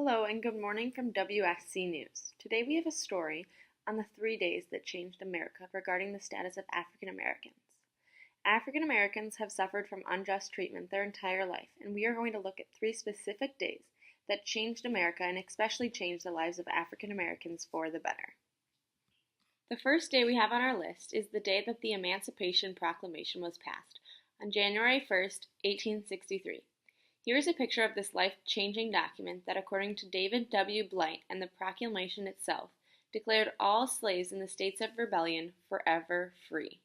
Hello and good morning from WSC News. Today we have a story on the 3 days that changed America regarding the status of African Americans. African Americans have suffered from unjust treatment their entire life, and we are going to look at 3 specific days that changed America and especially changed the lives of African Americans for the better. The first day we have on our list is the day that the Emancipation Proclamation was passed, on January 1st, 1863. Here is a picture of this life-changing document that, according to David W. Blight and the proclamation itself, declared all slaves in the states of rebellion forever free.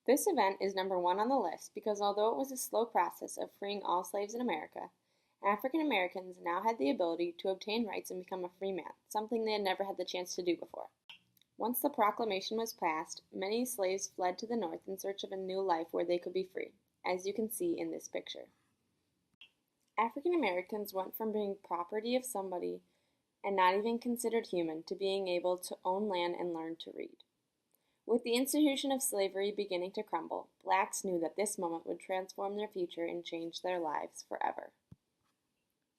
This event is number 1 on the list because although it was a slow process of freeing all slaves in America, African Americans now had the ability to obtain rights and become a free man, something they had never had the chance to do before. Once the proclamation was passed, many slaves fled to the north in search of a new life where they could be free, as you can see in this picture. African Americans went from being property of somebody and not even considered human to being able to own land and learn to read. With the institution of slavery beginning to crumble, blacks knew that this moment would transform their future and change their lives forever.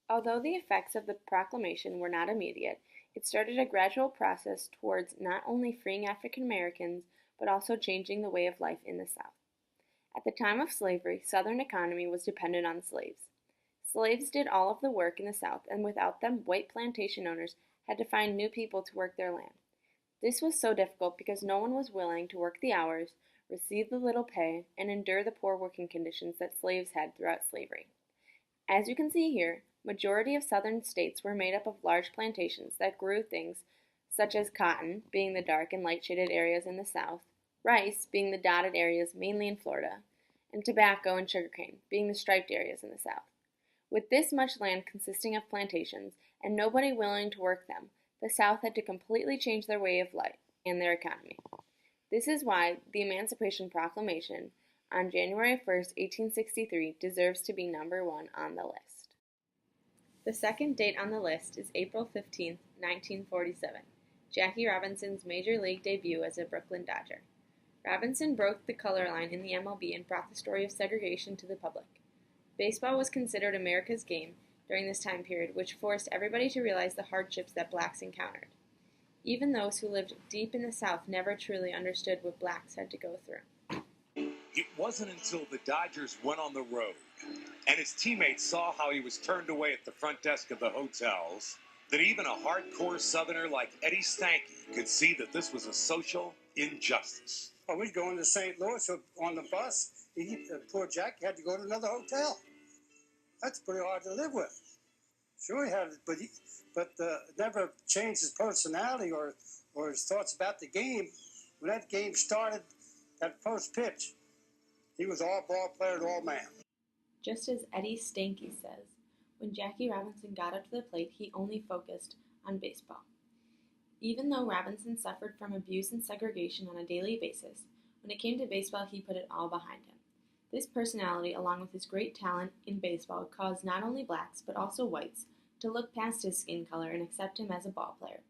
Although the effects of the proclamation were not immediate, it started a gradual process towards not only freeing African Americans, but also changing the way of life in the South. At the time of slavery, Southern economy was dependent on slaves. Slaves did all of the work in the South, and without them, white plantation owners had to find new people to work their land. This was so difficult because no one was willing to work the hours, receive the little pay, and endure the poor working conditions that slaves had throughout slavery. As you can see here, majority of southern states were made up of large plantations that grew things such as cotton, being the dark and light-shaded areas in the south, rice, being the dotted areas mainly in Florida, and tobacco and sugarcane, being the striped areas in the south. With this much land consisting of plantations and nobody willing to work them, the South had to completely change their way of life and their economy. This is why the Emancipation Proclamation on January 1st, 1863 deserves to be number 1 on the list. The second date on the list is April 15, 1947, Jackie Robinson's Major League debut as a Brooklyn Dodger. Robinson broke the color line in the MLB and brought the story of segregation to the public. Baseball was considered America's game during this time period, which forced everybody to realize the hardships that blacks encountered. Even those who lived deep in the South never truly understood what blacks had to go through. It wasn't until the Dodgers went on the road and his teammates saw how he was turned away at the front desk of the hotels that even a hardcore Southerner like Eddie Stanky could see that this was a social injustice. Well, we'd go into St. Louis on the bus. Poor Jack had to go to another hotel. That's pretty hard to live with. Sure, he had it, but never changed his personality or his thoughts about the game. When that game started, that first pitch, he was all ball player and all man. Just as Eddie Stanky says, when Jackie Robinson got up to the plate, he only focused on baseball. Even though Robinson suffered from abuse and segregation on a daily basis, when it came to baseball, he put it all behind him. This personality, along with his great talent in baseball, caused not only blacks, but also whites, to look past his skin color and accept him as a ball player.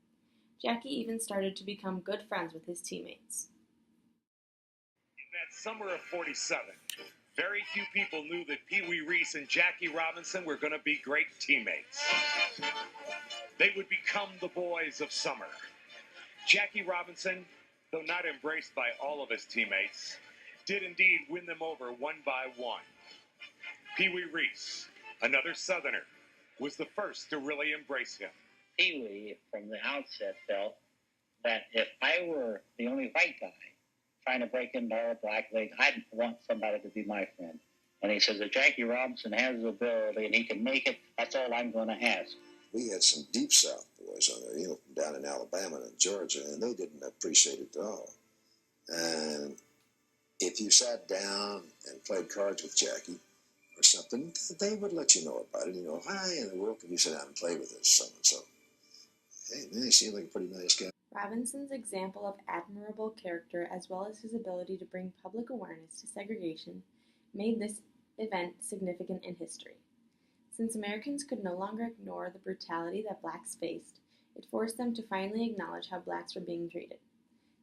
Jackie even started to become good friends with his teammates. In that summer of '47, very few people knew that Pee Wee Reese and Jackie Robinson were going to be great teammates. They would become the boys of summer. Jackie Robinson, though not embraced by all of his teammates, did indeed win them over one by one. Pee Wee Reese, another Southerner, was the first to really embrace him. Pee Wee, from the outset, felt that if I were the only white guy trying to break into our black league, I'd want somebody to be my friend. And he says, if Jackie Robinson has the ability and he can make it, that's all I'm going to ask. We had some deep South boys on there, from down in Alabama and Georgia, and they didn't appreciate it at all. And if you sat down and played cards with Jackie or something, they would let you know about it. Hi in the world, can you sit down and play with us, so-and-so? Hey, man, he seemed like a pretty nice guy. Robinson's example of admirable character, as well as his ability to bring public awareness to segregation, made this event significant in history. Since Americans could no longer ignore the brutality that blacks faced, it forced them to finally acknowledge how blacks were being treated.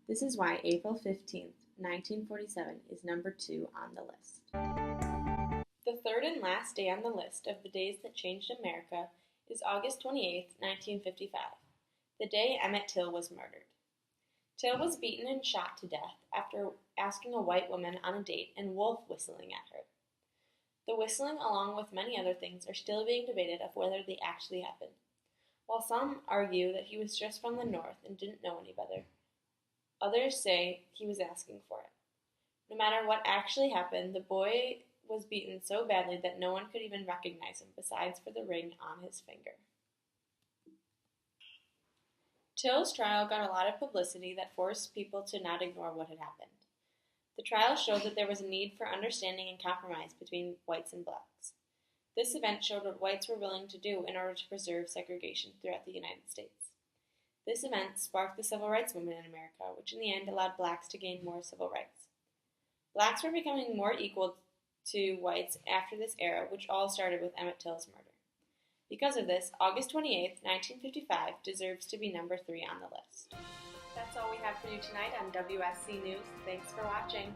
This is why April 15th 1947 is number 2 on the list. The third and last day on the list of the days that changed America is August 28, 1955, the day Emmett Till was murdered. Till was beaten and shot to death after asking a white woman on a date and wolf whistling at her. The whistling, along with many other things, are still being debated of whether they actually happened. While some argue that he was just from the North and didn't know any better, others say he was asking for it. No matter what actually happened, the boy was beaten so badly that no one could even recognize him, besides for the ring on his finger. Till's trial got a lot of publicity that forced people to not ignore what had happened. The trial showed that there was a need for understanding and compromise between whites and blacks. This event showed what whites were willing to do in order to preserve segregation throughout the United States. This event sparked the civil rights movement in America, which in the end allowed blacks to gain more civil rights. Blacks were becoming more equal to whites after this era, which all started with Emmett Till's murder. Because of this, August 28, 1955 deserves to be number 3 on the list. That's all we have for you tonight on WSC News. Thanks for watching.